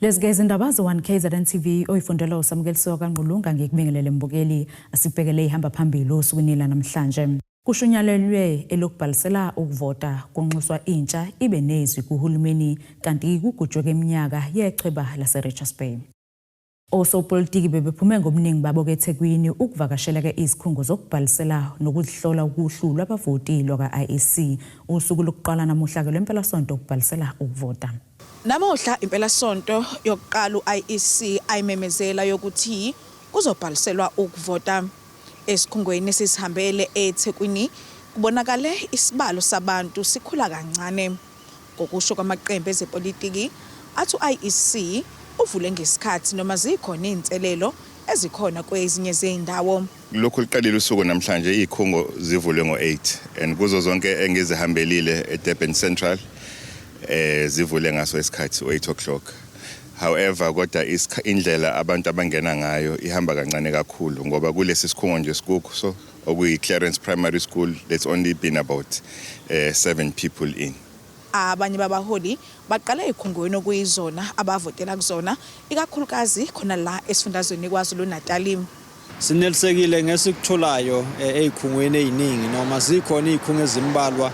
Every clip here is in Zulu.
Lesgeza indaba zo-1 KZN TV oyifundela usamukeliso kaNgqulunga ngikubingelele mbukeli asibhekele ihamba phambili osukwini namhlanje. Kushunyalelwe elokubhalisela ukuvota kunxuswa intsha ibe nezwi kuhulumeni kanti kugujwe kweminyaka yechweba laseRichards Bay. Osopolitiki bebephume ngobuningi babo eThekwini ukuvakashela izikhungo zokubhalisela nokuzihlola ukuhlulwa abavoti lwaka-IEC usuku lokuqala namuhla lwempelasonto ukubhalisela ukuvota. Namuhla impelasonto yokuqala u-IEC ayimemezela yokuthi kuzobhaliselwa ukuvota esikhungweni sisihambele eThekwini kubonakale isibalo sabantu sikhula kancane ngokusho kwamaqembu ezepolitiki athi u-IEC uvule ngesikhathi noma zikhona izinselelo ezikhona kwezinye zezindawo. Lokho liqalile usuku namhlanje izikhungo zivulwe ngo-8 and kuzo zonke engizihambelile eDurban Central zivule ngaso isikhathi 8 o'clock. However, kodwa indlela abantu abangena ngayo ihamba kancane kakhulu ngoba kulesi sikhungo nje sikukho so okuyi Clarence Primary School there's only been about 7 people in. Abanye babaholi baqala ezikhungweni okuyizona abavotela kuzona ikakhulukazi khona la esifundazweni KwaZulu-Natal. Sinelisekile ngesikutsholayo ezikhungweni eziningi noma zikhona izikhungo ezimbalwa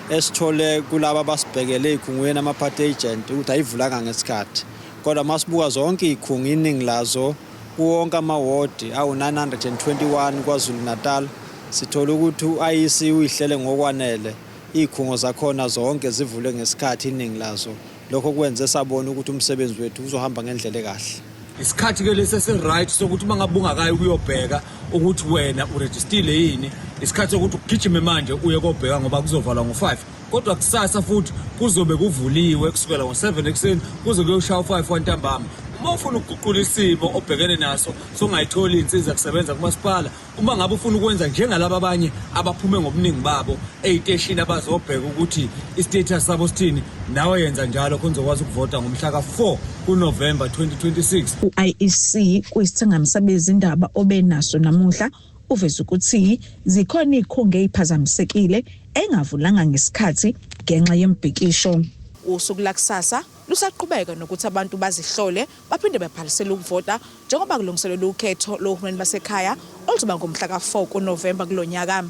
esithole kulabo abasibhekele ezikhungweni ama-party agent ukuthi ayivulanga ngesikhathi. Kodwa masibuka zonke izikhungo iningi lazo kuwonke amawodi awu-921 KwaZulu-Natal sithola ukuthi u-IEC uyihlele ngokwanele. Izikhungo zakhona zonke zivule ngesikhathi iningi lazo. Lokho kwenze sabona ukuthi umsebenzi wethu uzohamba ngendlela ekahle. Isikhathi ke lesi right sokuthi mangabungakayi ukuyobheka ukuthi wena uregistile yini, isikhathi sokuthi ugijime manje uye kobheka ngoba kuzovalwa ngo5. Kodwa kusasa futhi kuzobe kuvuliwe kusukela ngo7 ekseni kuze kuyoshaya u5 wantambama. Uma ufuna ukuguqula isimo obhekene naso songayithola insiza kusebenza kumasipala, uma ngabe ufuna ukwenza njengalabo abanye abaphume ngobuningi babo eziteshini abazobheka ukuthi istatus sabo sithini, nawe yenza njalo konzokwazi ukuvota ngomhla ka4 kuNovember 2026. U-IEC kuyisithangamisa bezindaba obenaso namuhla uveza ukuthi zikhona izikhungo eziphazamisekile engavulanga ngesikhathi ngenxa yembhikisho. Usuku lakusasa lusaqhubeka nokuthi abantu bazihlole baphinde bebhalisele ukuvota njengoba kulungiselelwe ukhetho lohulumeni basekhaya oluzoba ngomhla ka4 kuNovember kulonyaka.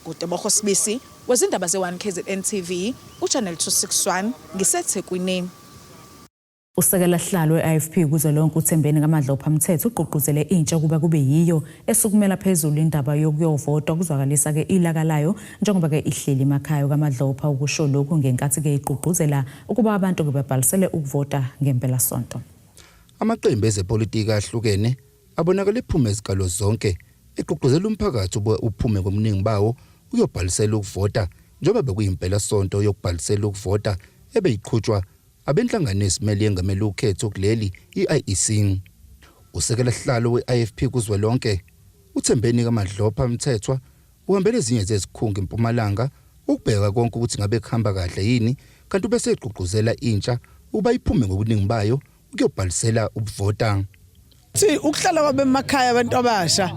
Kuteboho Sibisi wezindaba ze1 KZN TV uChannel 261 ngiseThekwini. Usekela hlalo we-IFP kuze lonke uThembeni kaMadla ophamthetho ugqugquzele intsha kuba kube yiyo esukumela phezulu indaba yokuyovota kuzwakalisa ke ilakalayo njengoba ke ihleli emakhaya kaMadlopha ukusho lokhu ngenkathi ke igqugquzela ukuba abantu ke babhalisele ukuvota ngempela sonto. Amaqembu ezepolitiki ahlukene abonakala ephume izikalo zonke egqugquzela umphakathi uphume ngobuningi bawo uyobhalisela ukuvota njengoba bekuyimpela sonto yokubhalisela ukuvota ebeyiqhutshwa abenhlanganisi mele yengamela ukhetho kuleli iIEC. Usekela hlalo we-IFP kuzwelonke uThembeni kaMadlopha Mthethwa uhambele ezinye zezikhungo eMpumalanga ukubheka konke ukuthi ngabe kuhamba kahle yini kanti bese egqugquzela intsha uba iphume ngobuningi bayo ukuyobhalisela ukuvota. Ukuhlala kwabe emakhaya abantu abasha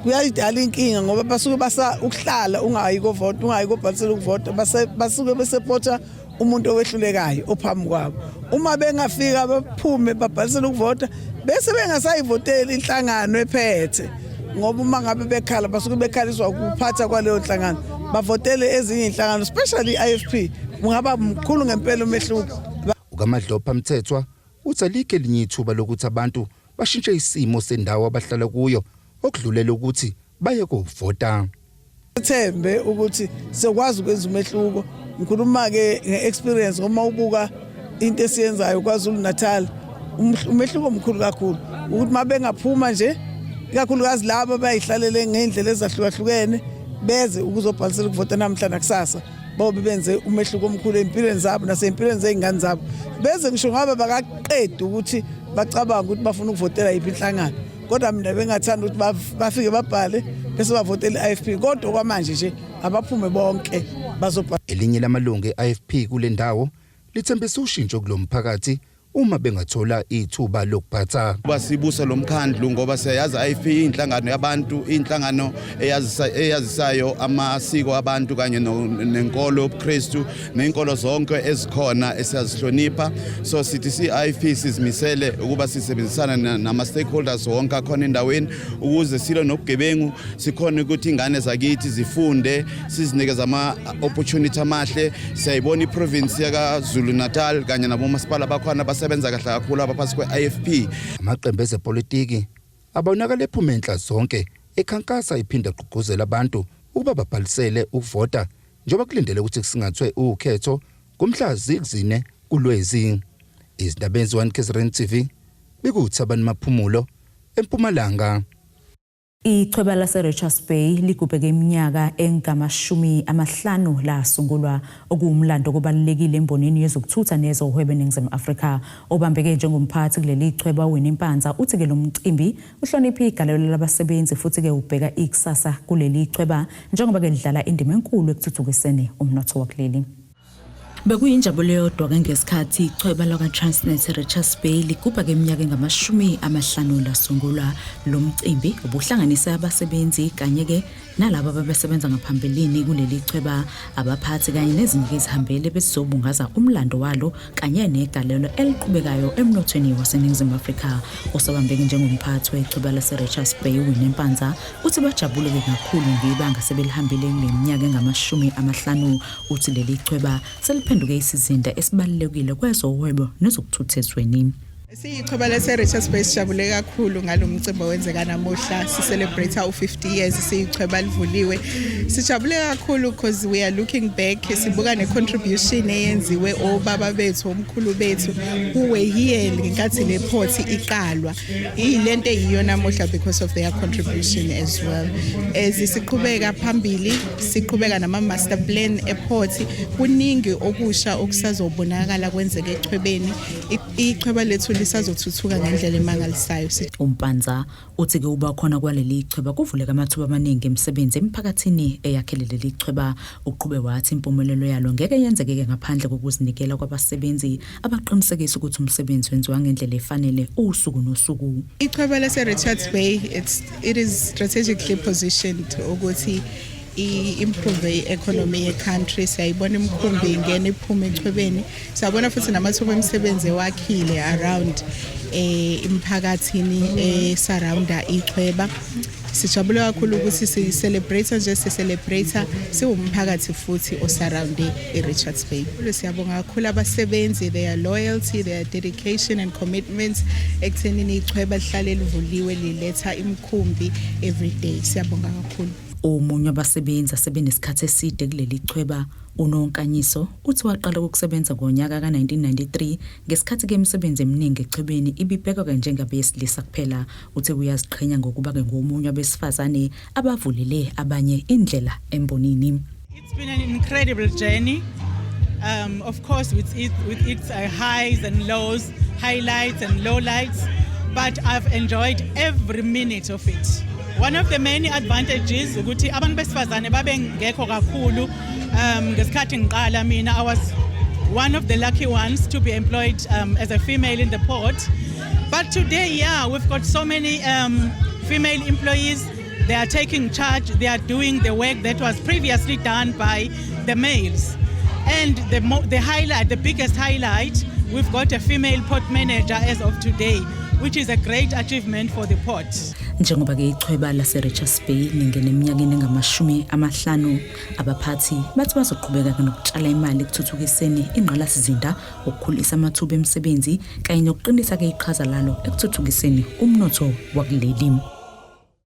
kuyayidala inkinga ngoba basuke basa ukuhlala ungayi kovota ungayi kobhalisela ukuvota basuke besepota umuntu owehlulekayo ophambi kwabo. Uma bengafika baphume babhalisela ukuvota bese bengasayivoteli inhlangano ephethe ngoba uma ngabe bekhala basuke bekhaliswa ukuphatha kwaleyo nhlangano bavotele ezinye inhlangano especially iIFP kungaba mkhulu ngempela umehluko. UkaMadlopha Mthethwa uthi alikho linye ithuba lokuthi abantu bashintshe isimo sendawo abahlala kuyo okudlulela ukuthi baye kuvota. Thembe ukuthi sokwazi ukwenza umehluko. Ngikhuluma ke ngeexperience uma ubuka into esiyenzayo KwaZulu-Natal umehluko omkhulu kakhulu ukuthi mabengaphuma nje ikakhulukazi labo abayihlalele ngendlela ezahlukahlukene beze ukuzobhalisela ukuvota namhlanje kusasa bobe benze umehluko omkhulu empilweni zabo nasempilweni zeingane zabo beze ngisho ngaba bakaqeda ukuthi bacabanga ukuthi bafuna ukuvotela yiphi inhlangano kodwa mina bengathanda ukuthi bafike babhale bese bavotela iIFP kodwa kwamanje nje abaphume bonke bazobhala. Elinye lamalungu eIFP kule ndawo lithembisa ushintsho kulomphakathi uma bengathola ithuba lokuphatha. Basibusa lomkhandlu ngoba siyazi IFP inhlangano yabantu, inhlangano eyazisayo amasiko abantu kanye nenkolo yobuKristu nenkolo zonke ezikhona esiyazihlonipha. So sithi IFP sizimisele ukuba sisebenzisana nama stakeholders wonke akhona endaweni ukuze silo nobugebengu sikhona ukuthi ingane zakithi zifunde, sizinikeza ama opportunity amahle. Siyayibona iprovince yaKwaZulu Natal kanye nabomasipala bakhona basebenza kahle kakhulu abaphansi kwe-IFP. Amaqembu ezepolitiki abonakala ephume enhla zonke ekhankasa iphinda gqugquzela abantu ukuba babhalisele ukuvota njengoba kulindele ukuthi kusingathwe ukhetho kumhla zilizine kuLwezi. Izindaba eziwani KZN TV bekuThabani Maphumulo eMpumalanga. Ichweba laseRichards Bay ligubheke iminyaka engama-50 lasungulwa okuwumlando kubalulekile embonini yezokuthutha nezohwebo eNingizimu Afrika. Obambeke njengomphathi kuleli chweba uWinnie Mpanza uthi ke lo mcimbi uhlonipha igalelo labasebenzi futhi ke ubheka ikusasa kuleli chweba njengoba ke lidlala indima enkulu ekuthuthukiseni umnotho wakuleli. Bekuyinjabulo yodwa ke ngesikhathi ichweba lakwa-Transnet Richards Bay ligubha ke iminyaka engama-50 lasungulwa. Lo mcimbi ubuhlanganisa abasebenzi kanye ke nalabo ababesebenza ngaphambilini kuleli chweba, abaphathi kanye nezinye izihambeli bezobungaza umlando walo kanye negalelo eliqhubekayo emnothweni waseNingizimu Afrika. Osabambeke njengomphathi wechweba laseRichards Bay uWinnie Mpanza uthi bajabule kakhulu ngebanga sebelihambile kuleminyaka engama-50. Uthi leli chweba seliphenduke isizinda esibalulekile kwezohwebo nezokuthutha ezweni. Sichweba laseRichards Bay sijabule kakhulu ngalo mcimbi owenzeka namuhla. Si celebrate 50 years sichweba livuliwe. Sijabule kakhulu because we are looking back, sibuka ne contribution eyenziwe obaba bethu omkhulu bethu who were here ngenkathi le port iqalwa. Ilento eyiyo namuhla because of their contribution as well. Siqhubeka phambili, siqhubeka nama master plan eport. Kuningi okusha okusazobonakala kwenzeke echwebeni. Ichweba lethu lisazothuthuka ngendlela emangalisayo. Umpanza uthi ke uba khona kwaleli chweba kuvuleka amathuba amaningi emsebenzi emphakathini eyakhelele leli chweba. Uqhube wathi impumelelo yalo ngeke yenzeke ngaphandle kokuzinikela kwabasebenzi abaqinisekisa ukuthi umsebenzi wenziwa ngendlela efanele usuku nosuku. Ichweba laseRichards Bay it is strategically positioned ukuthi improve economy ye-country. Siyayibona imkhumbi ingene iphume echwebeni. Siyabona futhi namathuba emisebenzi ewakhile around imphakathini surrounda ichweba. Sijabule kakhulu ukuthi si-celebrate siwumphakathi futhi osurrounde iRichards Bay. Siyabonga kakhulu abasebenzi, their loyalty, their dedication and commitment ekuthenini ichweba lihlale livuliwe liletha imkhumbi every day. Siyabonga kakhulu. Omunye abasebenzi asebenesikhathi eside kuleli chweba uNonkanyiso uthi waqala ukusebenza ngonyaka ka-1993 ngesikhathi ke imisebenzi eminingi echwebeni ibibhekwa njengabesilisa kuphela. Uthi uyaziqhenya ngokuba ke ngomunye abesifazane abavulile abanye indlela embonini. It's been an incredible journey, of course with its highs and lows, highlights and lowlights, but I've enjoyed every minute of it. One of the many advantages ukuthi abantu besifazane babengekho kakhulu ngesikhathi ngiqala mina. I was one of the lucky ones to be employed as a female in the port. But today, we've got so many female employees. They are taking charge. They are doing the work that was previously done by the males. And the biggest highlight, we've got a female port manager as of today, which is a great achievement for the port. Njengoba ke ichweba laseRichards Bay lingene eminyakeni engama-50, abaphathi bathi bazoqhubeka nokutshala imali ekuthuthukiseni ingqalasizinda, ukukhulisa amathuba emisebenzi kanye nokuqinisa ke iqhaza lalo ekuthuthukiseni umnotho wakuleli.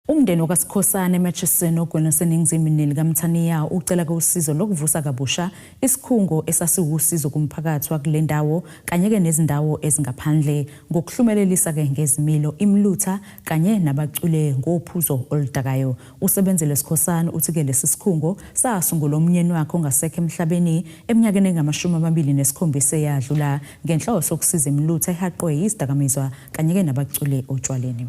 Umndeni okaSikhosana eMatchison ogwena seNingizimu likaMthaniya ucela usizo lokuvusa kabusha isikhungo esasiwusizo kumphakathi wakule ndawo kanye ke nezindawo ezingaphandle ngokuhlumelelisa ke ngezimilo imlutha kanye nabacule ngophuzo oludakayo. Usebenzele Sikhosana uthi ke lesi sikhungo sasungula umnyeni wakhe ongasekho emhlabeni eminyakeni engama-27 eyadlula ngenhloso sokusiza imlutha ehaqwe izidakamizwa kanye ke nabacule otshwaleni.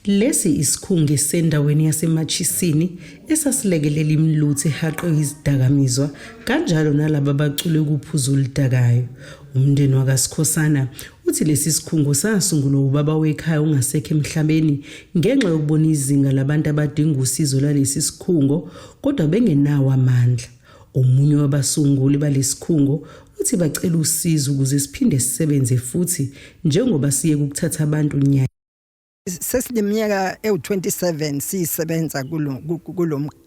Lesi isikhungo esendaweni yaseMachisini esasilekelela imilutho ehaqwe izidakamizwa kanjalo nalabo abacule ukuphuza ulidakayo. Umndeni wakaSikhosana uthi lesi sikhungo sasungulwa ubaba wekhaya ongasekho emhlabeni ngenxa yokubona izinga labantu abadinga usizo lwalesi sikhungo kodwa bengenawo amandla. Omunye wabasunguli balesikhungo uthi bacela usizo ukuze siphinde sisebenze futhi njengoba siye ukuthatha abantu nyaka. Sesileminyaka ewu27 sisebenza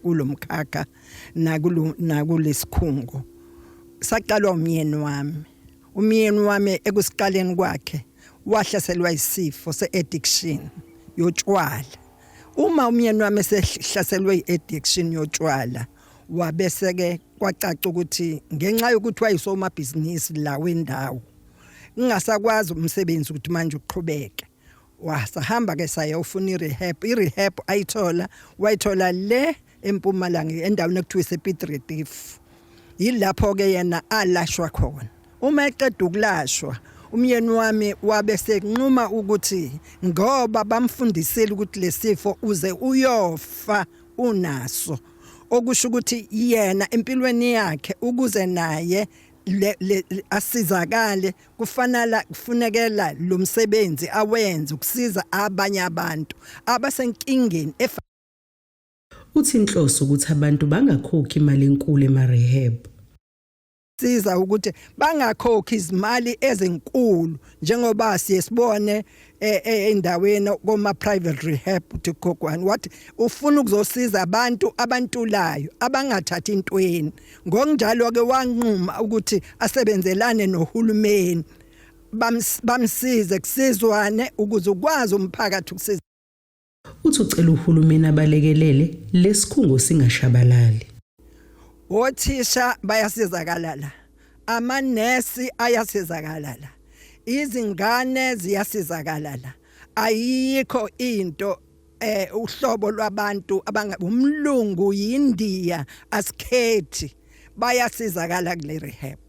kulomkhakha nakulesikhungo. Saqalwa umyeni wami ekusiqaleni kwakhe wahlaselwa isifo seaddiction yotshwala. Uma umyeni wami sehlaselwe iaddiction yotshwala wabese ke kwacaca ukuthi ngenxa yokuthi wayisomabhizinisi la wendawo ngingasakwazi umsebenzi ukuthi manje uqhubeke. Wasahamba ke sayofuna irehab wayithola le eMpumalanga endaweni ekuthiwa isePiet Retief. Yilapho ke yena alashwa khona. Uma eqeda ukulashwa umyeni wami wabe sekunquma ukuthi ngoba bamfundisile ukuthi lesifo uze uyofa unaso, okusho ukuthi yena empilweni yakhe ukuze naye asizakale kufunekela lo msebenzi awenze ukusiza abanye abantu abasenkingeni. Uthi inhloso ukuthi abantu bangakhokhi imali enkulu emarehab. Siza ukuthi bangakhokhi izimali ezinkulu njengoba siyesibone endaweni koma private rehab uthi kokwane wathi ufuna ukuzosiza abantu abantulayo abangathathi intweni. Ngokunjalo ke wanquma ukuthi asebenzelane nohulumeni bamsize kusizwane ukuze ukwazi umphakathi ukusiza. Uthi ucela uhulumeni abalekelele lesikhungo singashabalali. Othisha bayasizakala la, amanesi ayasizakala la, izingane ziyasizakala la. Ayikho into uhlobo lwabantu umlungu yindiya asikhethi bayasizakala kule rehab.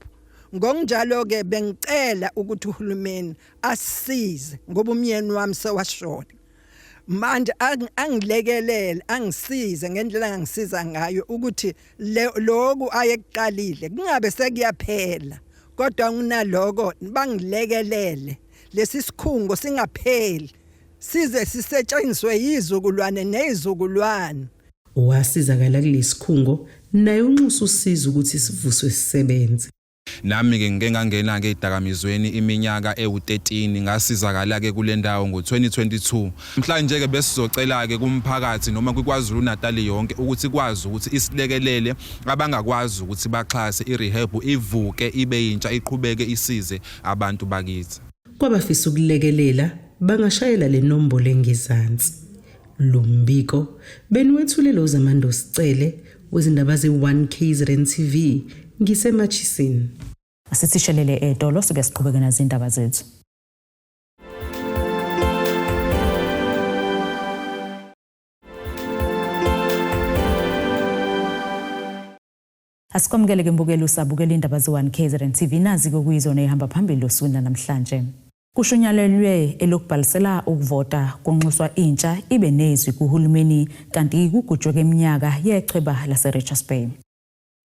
Ngokunjalo ke bengicela ukuthi uhulumeni asize ngoba umyeni wami sewashona. Manje angilekelele angisize ngendlela angisiza ngayo ukuthi lokhu ayekuqalile kungabe sekuyaphela kodwa nginaloko bangilekelele lesi sikhungo singapheli size sisetshenziswe izizukulwane nezizukulwane. Wasizakala kulesikhungo naye unxusa usizo ukuthi sivuswe sisebenze. Nami ke ngike ngangena ke idakamizweni iminyaka ewu13 ngasizakala ke kule ndawo ngo2022. Mhlanje ke besizocela ke kumphakathi noma kwiKwaZulu Natal yonke ukuthi kwazi ukuthi isilekelele abangakwazi ukuthi baxhase irehab ivuke ibe yintsha iqhubeke isize abantu bakithi. Kwabafisa ukulekelela bangashayela le nombolo engizansi. Lumbiko benwethulela uZamando Sicele wezindaba ze1 KZN TV. Ngisemachisini. Asithishelele etolo sibe siqhubeka nazindaba zethu. Asikwamukele ke mbukeli usabukela indaba ze1 KZN TV nazi kokuyizona ehamba phambili osukwini namhlanje. Kushunyalelwe elokubhalisela ukuvota kunxuswa intsha ibe nezwi kuhulumeni kanti kugujwe keminyaka yechweba laseRichards Bay.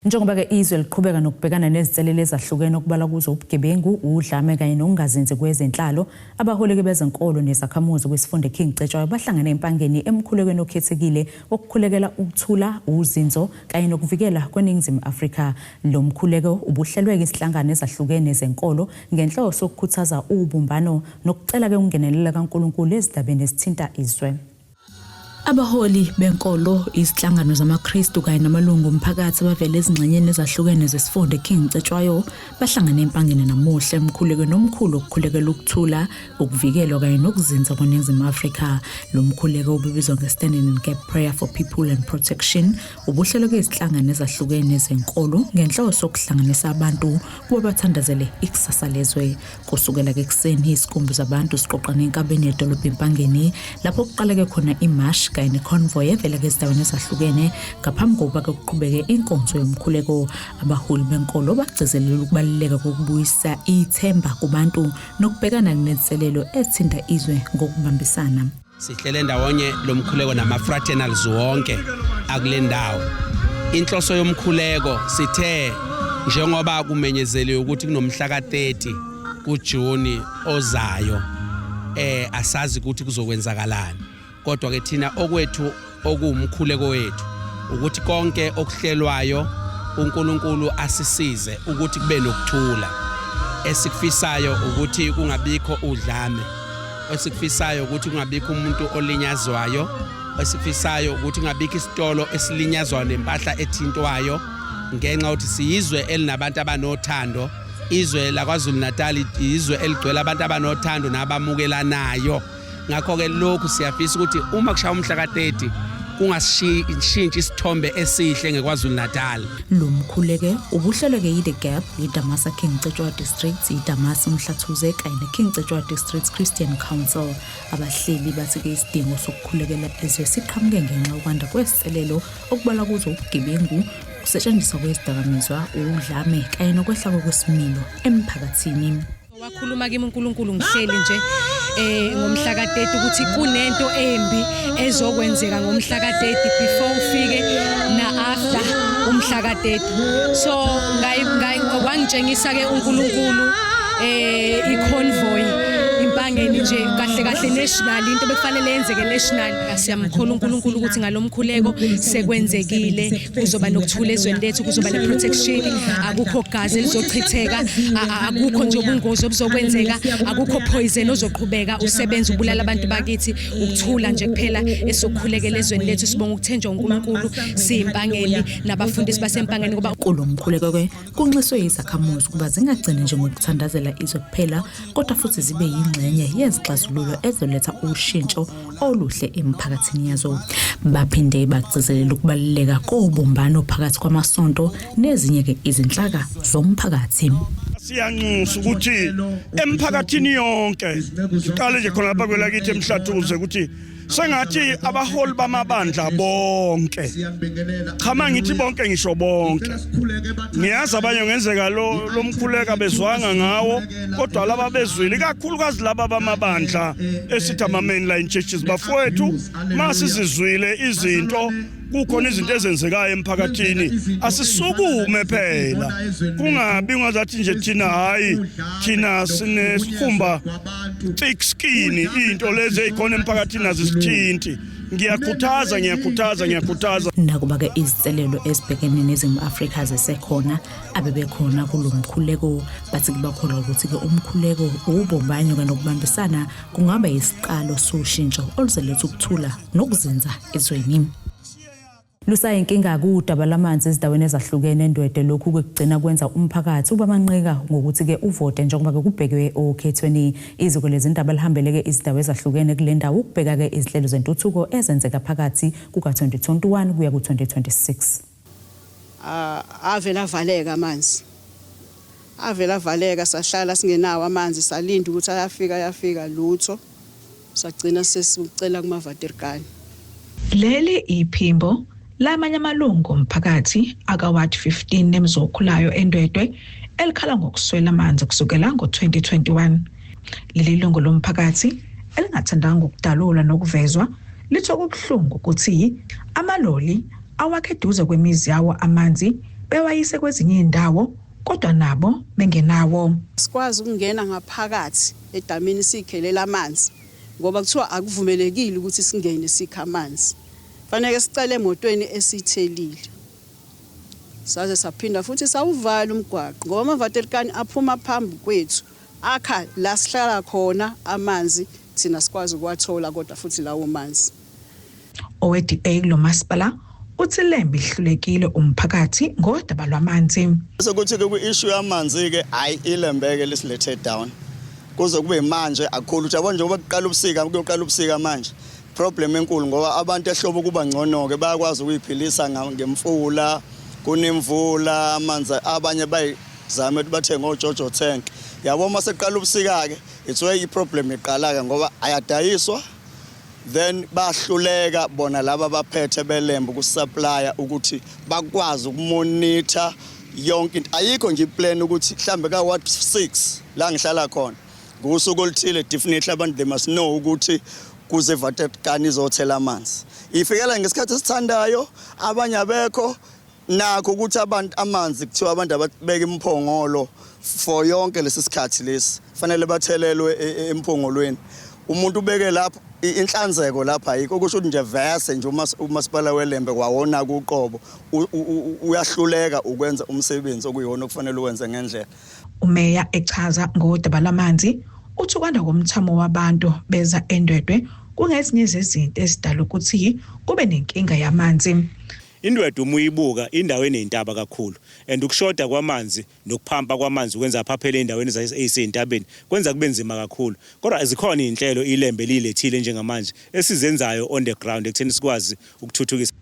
Njengoba ke izwe liqhubeka nokubhekana nezinselele ezahlukene okubala kuzo ubugebengu, udlame kanye nokungazinzi kwezenhlalo, abaholeki bezenkolo nezakhamuzi kwesifunde King Cetshwayo bahlangene empangeni emkhulekweni okhethekile okukhulekela ukuthula, uzinzo kanye nokuvikela kweNingizimu Afrika. Lo mkhuleko ubuhlelwe isihlangano ezahlukene zenkolo ngenhloso yokukhuthaza ubumbano nokucela ke ungenelela kaNkulunkulu ezindabeni ezithinta izwe. Abaholi benkolo, izihlangano zamaKristu kanye namalungu omphakathi abavela ezingxenyeni ezahlukene zesifunde King Cetshwayo bahlangene empangeni namuhla emkhulekweni omkhulu okukhulekela ukuthula, ukuvikelwa kanye nokuzinza kweNingizimu Afrika. Lo mkhuleko ubizwa nge-Standing in Gap Prayer for People and Protection ubuhlelo kwezihlangano ezahlukene zenkolo ngenhloso yokuhlanganisa abantu kuba bathandazele ikusasa lezwe. Kusukela ekuseni isikhumbu zabantu siqoqa nenkabeni yedolobha empangeni lapho kuqaleke khona imash kanye neconvoy evela ezindaweni ezahlukene ngaphambi kokuba kuqhubeke inkonzo yomkhuleko. Abaholi benkolo bagcizelela ukubaluleka kokubuyisa ithemba kubantu nokubhekana nezinselelo ezithinta izwe ngokubambisana. Sihlele ndawonye lomkhuleko nama-fraternals wonke akule ndawo. Inhloso yomkhuleko sithe njengoba kumenyezeliwe ukuthi kunomhla ka-30 kuJuni ozayo asazi ukuthi kuzokwenzakalani. Kodwa ke thina okwethu okuwumkhuleko wethu ukuthi konke okuhlelwayo uNkulunkulu asisize ukuthi kube nokuthula. Esikufisayo ukuthi kungabikho udlame. Esikufisayo ukuthi kungabikho umuntu olinyazwayo. Esikufisayo ukuthi kungabikho isitolo esilinyazwa nempahla ethintwayo ngenxa ukuthi siyizwe elinabantu abanothando. Izwe laKwaZulu Natal izwe eligcwele abantu abanothando nabamukelanayo. Ngakho ke lokhu siyafisa ukuthi uma kushaya umhla ka-30 kungashintsha isithombe esihle ngeKwaZulu Natal. Lo mkhuleko ubuhleleke yiThe Gap, iDamasa King Cetshwayo District, iDamasa Mhlathuze kanye neKing Cetshwayo District Christian Council. Abahleli bathi ke isidingo sokukhulekela izwe siqhamuke ngenxa yokwanda kwesicelelo okubalwa kuzo ubugebengu, kusetshenziswa kwezidakamizwa, udlame kanye nokwehla kwesimilo emphakathini. Wakhuluma kimi uNkulunkulu ngihleli nje ngomhla ka-30 ukuthi kunento embi ezokwenzeka ngomhla ka-30 before ufike na after umhla ka-30. So wangitshengisa ke uNkulunkulu i-convoy impangeni nje kahle kahle national into bekufanele yenzeke national. Siyamkhola uNkulunkulu ukuthi ngalomkhuleko sekwenzekile, kuzoba nokuthula ezweni lethu, kuzoba ne-protection, akukho gazi elizochitheka, akukho nje ubungozi obuzokwenzeka, akukho poison ozoqhubeka usebenza ubulala abantu bakithi, ukuthula nje kuphela esokukhulekela ezweni lethu. Sibonga ukuthenjwa uNkulunkulu siyimpangeni nabafundisi basempangeni kuba kulomkhuleko ke kunxiswe izakhamuzi kuba zingagcini nje ngokuthandazela izwe kuphela kodwa futhi zibe ingxenye yezixazululo ezoletha ushintsho oluhle emphakathini yazo. Baphinde bagcizelela ukubaluleka kobumbano phakathi kwamasonto nezinye ke izinhlaka zomphakathi. Siyanxusa ukuthi emphakathini yonke siqale nje khona lapha kwelakithi eMhlathuze ukuthi sengathi abaholi bamabandla bonke, chama ngithi bonke ngisho bonke, ngiyazi abanye ngenzeka lo mkhuleka bezwanga ngawo kodwa laba bezwile kakhulukazi laba bamabandla esithi ama-mainline churches bafowethu masizizwile izinto kukhona izinto ezenzekayo emphakathini asisukume phela, kungabi ngazathi nje thina sinesikhumba thick skin, into lezi ezikhona emphakathini azisithinti. Ngiyakhuthaza. Nakuba ke izicelelo ezibhekene nezimo Afrika zesekhona abebekhona kulomkhuleko bathi kubakhona ukuthi ke umkhuleko ubombanyo kanokubambisana kungaba isiqalo soshintsho oluzoletha ukuthula nokuzinza ezweni. Lusaye inkinga kudaba lamanzi ezindaweni ezahlukene endwede lokhu kugcina kwenza umphakathi ubamanqika ngokuthi ke uvote njengoba ke kubhekwe okhethweni iziko lezindaba lihambeleke izindawo ezahlukene kule ndawo ukubheka ke izinhlelo zentuthuko ezenzeka phakathi kuka-2021 kuya ku-2026. Avela valeka amanzi. Avela valeka sahlala singenawo amanzi salinda ukuthi ayafika lutho sagcina sesicela kumaVatirikani. Leli iphimbo lamanye amalungu omphakathi aka-Ward 15 nemzokhulayo endwedwe elikhala ngokuswela amanzi kusukela ngo-2021. Leli lungu lomphakathi elingathandanga ukudalula nokuvezwa litho okubuhlungu ukuthi amaloli awakhe eduze kwemizi yawo amanzi bewayise kwezinye indawo kodwa nabo bengenawo. Sikwazi ukungena ngaphakathi edamini sikhelela amanzi ngoba kuthiwa akuvumelekile ukuthi singene sikha amanzi. Fanele sicele emotweni esithelile. Saze saphinda futhi sawuvala umgwaqo ngoba amaVatirikani aphuma phambi kwethu akha la sihlala khona amanzi thina sikwazi ukwathola kodwa futhi lawo manzi. ODA lo masipala uthi lembe ihlulekile umphakathi ngodaba lwamanzi. Sokuthi ke ku-issue yamanzi ke hayi ilembeke lisilethe down. Kuze kube manje akukhulu ukuthi yabo njengoba kuqala ubusika kuyoqala ubusika manje problem enkulu ngoba abantu ehlobo kuba ngcono ke bayakwazi ukuyiphilisa ngemfula kunemvula amanzi abanye bayizame ukuthi bathenge oJojo tank yabo mase qala ubusika ke it's why iproblem iqala ke ngoba ayadayiswa then bahluleka bona laba baphethe belembe kusupplier ukuthi bakwazi ukumonitor yonke into. Ayikho nje iplan ukuthi mhlambe ka Ward 6 la ngihlala khona ngosuku oluthile definitely abantu they must know ukuthi kuze Vatican izothela amanzi ifikela ngesikhathi esithandayo abanye abekho nakho ukuthi abantu amanzi kuthiwa abantu ababeka imphongolo for yonke lesisikhathi lesi fanele bathelelwe emphongolweni umuntu ubeke lapho inhlanzeko lapha ayikho kusho ukuthi nje vese nje umasipala weLembe kwawona kuqobo uyahluleka ukwenza umsebenzi okuyona okufanele uwenze ngendlela. Umeya echaza ngodaba lamanzi uthi kwanda komthamo wabantu beza eNdwedwe kungezinye izinto ezidala ukuthi kube nenkinga yamanzi. Indwedwe umuyibuka indawo enentaba kakhulu and ukushoda kwamanzi nokuphampa kwamanzi kwenza aphaphele endaweni ezisentabeni kwenza kube nzima kakhulu kodwa zikhona inhlelo iLembe lilethile njengamanje esizenzayo on the ground ekutheni sikwazi ukuthuthukisa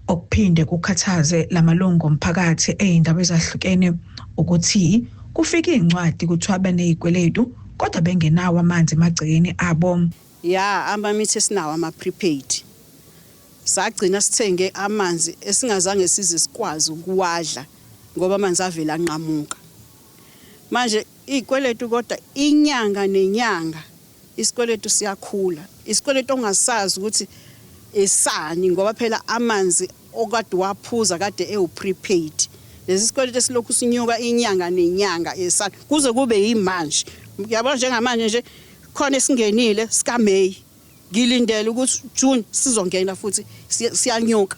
okuphinde kukhathaze lamalungu omphakathi eindawo ezahlukene ukuthi kufika incwadi kuthiwa banezikweletu kodwa bengenawo amanzi emagcekeni abo. Ama-meter esinawo ama-prepaid sagcina sithenge amanzi esingazange size sikwazi ukuwadla ngoba amanzi avela anqamuka. Manje izikweletu kodwa inyanga nenyanga isikweletu siyakhula. Isikweletu ongasazi ukuthi esani ngoba phela amanzi okade waphuza kade ewu-prepaid. Lesi sikweletu esilokhu sinyuka inyanga nenyanga esani kuze kube yimanje. Ngiyabona njengamanje nje khona esingenile sika May. Ngilindele ukuthi June sizongena futhi siyanyuka.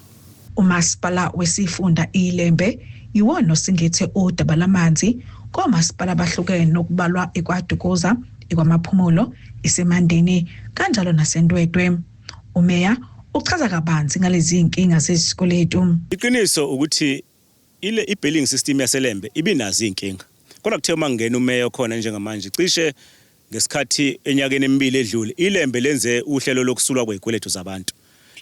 Umasipala wesifunda iLembe yiwona osingethe udaba lamanzi komasipala abahlukene nokubalwa eKwaDukuza, eKwamaphumulo, iseMandeni kanjalo naseNdwedwe. Umeya uchaza kabanzi ngalezi inkinga zesikweletu. Iqiniso ukuthi i-billing system yaseLembe ibinazo inkinga. Kodwa kuthe mangena umeya khona njengamanje cishe ngesikhathi enyakeni emibili edlule iLembe lenze uhlelo lokusulwa kwezikweletu zabantu.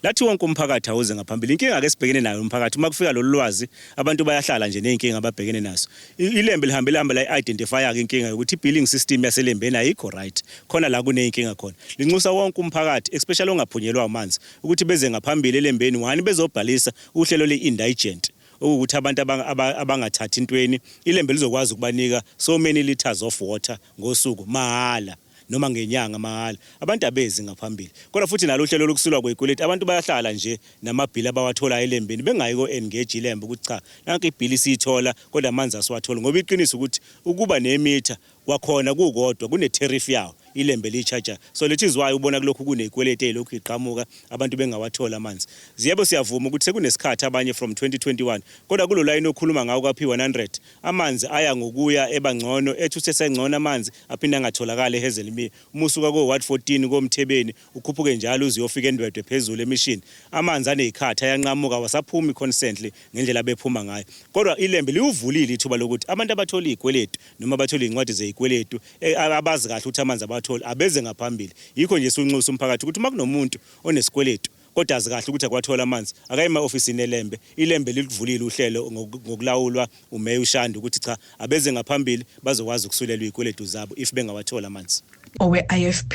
Lathi wonke umphakathi awuze ngaphambili inkinga ke sibhekene nayo umphakathi uma kufika lolu lwazi abantu bayahlala nje nezinkinga ababhekene nazo. iLembe lihambelamba la identify ke inkinga ukuthi i-billing system yaseLembe ayikho right khona la kuneyinkinga khona. Linxusa wonke umphakathi especially ongaphunyelwa amanzi ukuthi beze ngaphambili eLembeni wani bezobhalisa uhlelo le-indigent ukuthi abantu abangathathi intweni iLembe lizokwazi ukubanika so many liters of water ngosuku mahala noma ngenyanga mahala abantu abezi ngaphambili kodwa futhi nalo uhlelo lokusulwa kwezikweletu abantu bayahlala nje namabhili abawathola eLembeni bengayiko engage iLembe ukuthi cha nanke ibhili siyithola kodwa amanzi asiwathola ngoba iqiniso ukuthi ukuba nemeter kwakhona kukodwa kune tariff yawo iLembe licharger so that is why ubona kulokhu kunezikweletu ezilokhu iqhamuka abantu bengawathola amanzi. Ziyebo siyavuma ukuthi sekunesikhathi abanye from 2021 kodwa kulo line okhuluma ngawo kaP100 amanzi aya ngokuya ebangcono ethi usesengcono amanzi aphinda angatholakala eHazelmere umusuka ko Ward 14 koMthebeni ukhuphuke njalo uziyofika eNdwedwe phezulu emishini amanzi anezikhathi ayanqamuka wasaphumi constantly ngendlela bephuma ngayo kodwa iLembe liwuvulile ithuba lokuthi abantu abathola izikweletu noma abathola incwadi zezikweletu abazi kahle ukuthi amanzi abeze ngaphambili yikho nje sunxusa umphakathi ukuthi uma kunomuntu onesikweletu kodwa azi kahle ukuthi akwathola amanzi akayima ofisini eLembe iLembe livulile uhlelo ngokulawulwa uMeya uShanda ukuthi cha abeze ngaphambili bazokwazi ukusulela izikweletu zabo if bengawathola amanzi. Owe-IFP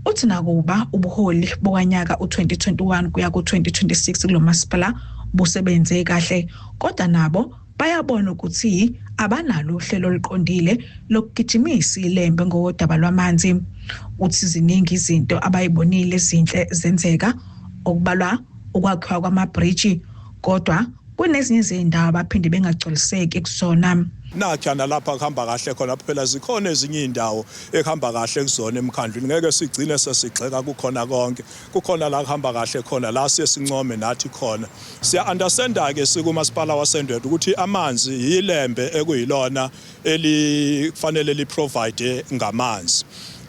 uthi nakuba ubuholi bokanyaka u2021 kuya ku2026 kulo masipala busebenze kahle kodwa nabo bayabona ukuthi abanalo uhlelo oluqondile lokugijimisa iLembe ngodaba lwamanzi. Uthi ziningi izinto abayibonile ezinhle zenzeka okubalwa ukwakhiwa kwamabridge kodwa kunezinye izindawo abaphinde bengagcoliseki kusona. Nakhana lapha kuhamba kahle khona phela zikhona ezinye indawo ekuhamba kahle kuzona emkhandlweni ngeke sigcine sesigxeka kukhona konke kukhona la kuhamba kahle khona la sesincome nathi khona siya understand ke sikumasipala waseNdwedwe ukuthi amanzi yiLembe ekuyilona elifanele li provide ngamanzi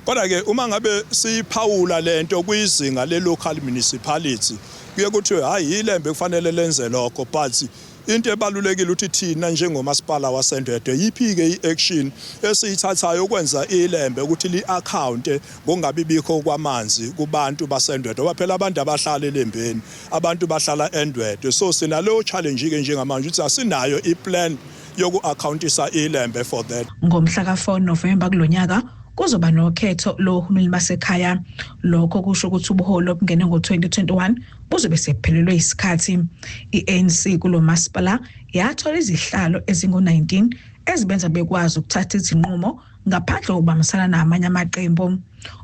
kodwa ke uma ngabe siphawula lento kuyizinga le local municipality kuye kuthiwe hayi iLembe kufanele lenze lokho but into ebalulekile ukuthi thina njengomasipala waseNdwedwe yipi ke iaction esiyithathayo ukwenza iLembe ukuthi li-account ngokungabi bikho kwamanzi kubantu baseNdwedwe phela abantu abahlala eLembeni abantu bahlala eNdwedwe so sinalo challenge ke njengamanje ukuthi asinayo iplan yoku-accountisa iLembe for that. Ngomhla ka4 November kulonyaka kuzoba nokhetho lohulumeni basekhaya lokho kusho ukuthi ubuholi obungene ngo2021 buzobe sephelelwe isikhathi. iANC kulo masipala yathola izihlalo ezingu19 ezibenza bekwazi ukuthatha izinqumo ngaphandle kokubambisana namanye amaqembu.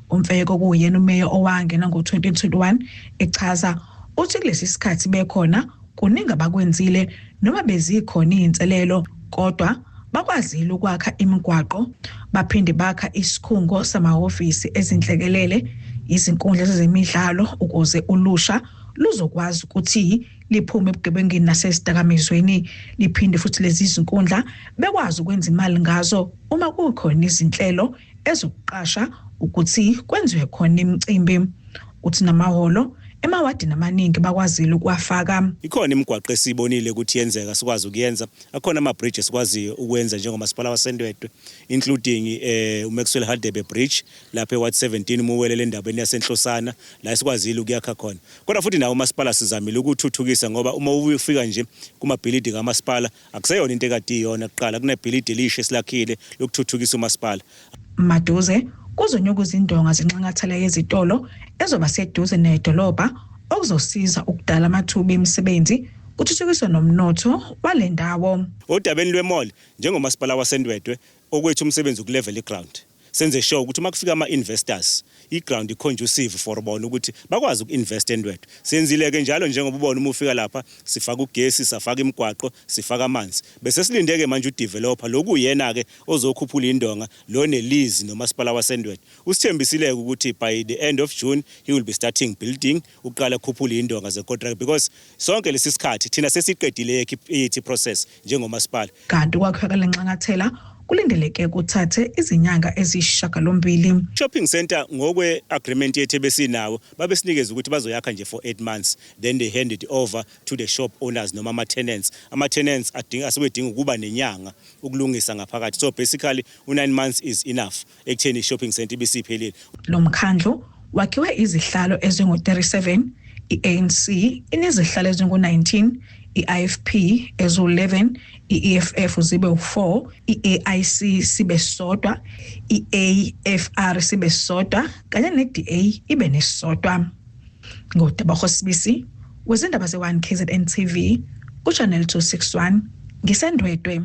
Umfeko kuyena umeya owangena ngo-2021 echaza uthi kulesi sikhathi bekhona kuningi abakwenzile noma bezikhona izinselelo kodwa bakwazile ukwakha imigwaqo baphinde bakha isikhungo samahhovisi ezinhlekelele izinkundla zezemidlalo ukuze ulusha luzokwazi ukuthi liphume ebugebengini nasesidakamizweni liphinde futhi lezi zinkundla bekwazi ukwenza imali ngazo uma kukhona izinhlelo ezokuqasha ukuthi kwenziwe khona imicimbi uthi namaholo emawadini amaningi bakwazile ukuwafaka. Ikhona imigwaqo esibonile ukuthi yenzeka sikwazi ukuyenza. Akhona ama bridges sikwazi ukwenza njengomasipala waseNdwedwe including uMaxwell Hadebe Bridge lapha eWard 17 umuwelele endabeni yaseNhlosana la sikwazile ukuyakha khona. Kodwa futhi nawo umasipala sizamile ukuthuthukisa ngoba uma ufika nje kuma building kamasipala akuseyona into ekade iyona kuqala kune building elisha esilakhile lokuthuthukisa umasipala. Maduze kuzonyuka izindonga zenxangathela yezitolo ezoba seduze nedolobha okuzosiza ukudala amathuba emisebenzi kuthuthukiswa nomnotho walendawo. Odabeni lwemall njengomasipala waseNdwedwe okwethu umsebenzi ukulevel ground. Senze show ukuthi makufika ama-investors i-ground conducive for bona ukuthi bakwazi uku-invest eNdwedwe. Senzile ke njalo njengoba ubona uma ufika lapha sifaka ugesi, sifaka imigwaqo, sifaka amanzi. Bese silindeke manje udeveloper lokuyena ke ozokhuphula indonga lo nelease nomasipala waseNdwedwe. Usithembisile ukuthi by the end of June he will be starting building uqala ukukhuphula indonga ze-contract because sonke lesi sikhathi thina sesiqedile ithi process njengomasipala. Kanti kwakheka lenxangathela kulindeleke kuthathe izinyanga ezisishiyagalombili. Shopping center ngokwe agreement yethu besinawo babesinikeza ukuthi bazoyakha nje for 8 months then they hand it over to the shop owners noma ama tenants. Ama tenants asebedinga ukuba nenyanga ukulungisa ngaphakathi. So basically u9 months is enough ekutheni shopping center ibisiphelile. Lo mkhandlo wakhiwe izihlalo ezingu-37, i-ANC inezihlalo ezingu-19, i-IFP ezu-11, i-EFF zibe u4, i-AIC sibe sodwa, i-AFR sibe sodwa kanye ne-DA ibe nesodwa. Ngodabaho Sibisi wezindaba ze1 KZN TV kuchannel 261 ngiseNdwedwe.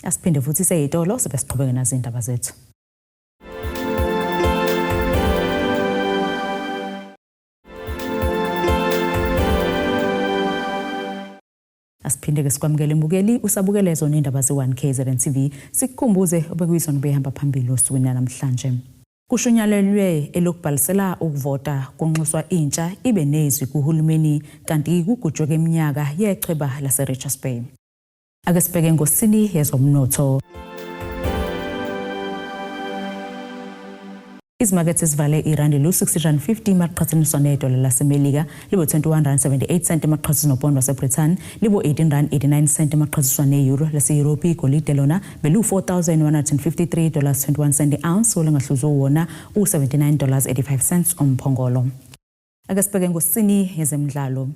Asiphinde futhi seyitolo sebesiqhubeka nazo indaba zethu. Asiphinde ke sikwamukele mbukeli usabukele zona indaba ze1 KZN TV sikukhumbuze obekuyizona behamba phambili osukwini namhlanje. Kushunyalelwe elokubhalisela ukuvota kunxuswa intsha ibe nezwi kuhulumeni kanti kugujwe kweminyaka yechweba laseRichards Bay. Ake sibheke ngosini yezomnotho. Izimakethe zivale irandi lu-60.50 maqhathaniswa nedola laseMelika libo 21.78 cent maqhathaniswa nopondo waseBritain libo 18.89 cent maqhathaniswa ne-euro lase-Europe igolide lona belu $4,153.21 cent ounce olengahluzwa wona u$79.85 omphongolo. Ake sibheke ngosini yezemidlalo.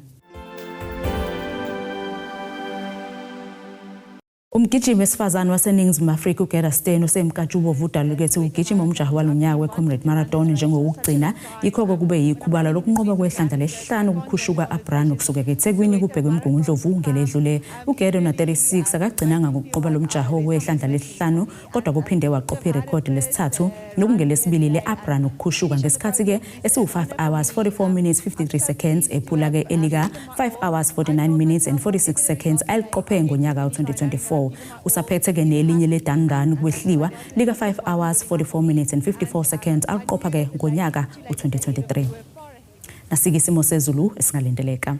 Umgijimi wesifazane waseNingizimu Afrika uGerda Steyn osemkatshubomvu uvudalukethe ugijima umjaho walonyaka weComrade Marathon njengokugcina ikhoko kube yikhubala lokunqoba kwehlandla lesihlanu ukukhushuka aBrand okusuka eThekwini kubhekwe eMgungundlovu ngeledlule. uGerda na-36 akagcinanga ngokuqoba lomjaho wehlandla lesihlanu kodwa kuphinde waqopha irekhodi lesithathu nokungelesibili le-aBrand ukukhushuka ngesikhathi ke esi5 hours 44 minutes 53 seconds ephula ke elika 5 hours 49 minutes and 46 seconds aliqophe ngonyaka u2024. Usaphethe ke nelinye ledandan kwehliwa lika 5 hours 44 minutes and 54 seconds aqopha ke ngonyaka u2023. Nasike isimo sezulu esingalindeleka.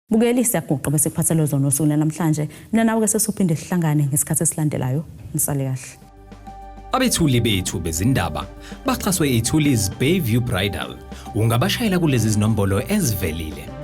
Bukeli siyaguqa bese kuphathele zona osukwini namhlanje mina nawe ke sesophinde sihlangane ngesikhathi esilandelayo nisale kahle. Abethuli bethu bezindaba baxhaswe iThulis Bayview Bridal. Ungabashayela kulezi zinombolo ezivelile